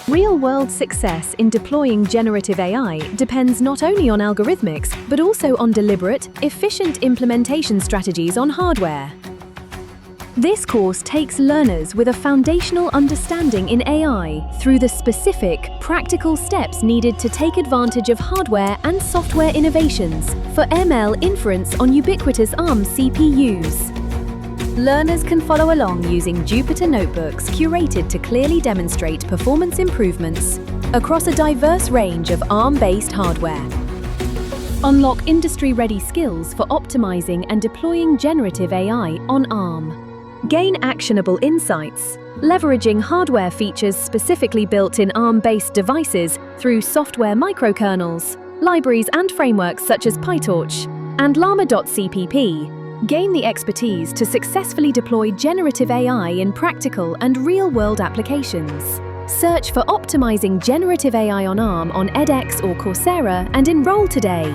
Real-world success in deploying generative AI depends not only on algorithmics, but also on deliberate, efficient implementation strategies on hardware. This course takes learners with a foundational understanding in AI through the specific, practical steps needed to take advantage of hardware and software innovations for ML inference on ubiquitous ARM CPUs. Learners can follow along using Jupyter notebooks curated to clearly demonstrate performance improvements across a diverse range of ARM-based hardware. Unlock industry-ready skills for optimizing and deploying generative AI on ARM. Gain actionable insights, leveraging hardware features specifically built in ARM-based devices through software microkernels, libraries and frameworks such as PyTorch and Llama.cpp. Gain the expertise to successfully deploy generative AI in practical and real-world applications. Search for optimizing generative AI on ARM on edX or Coursera and enroll today.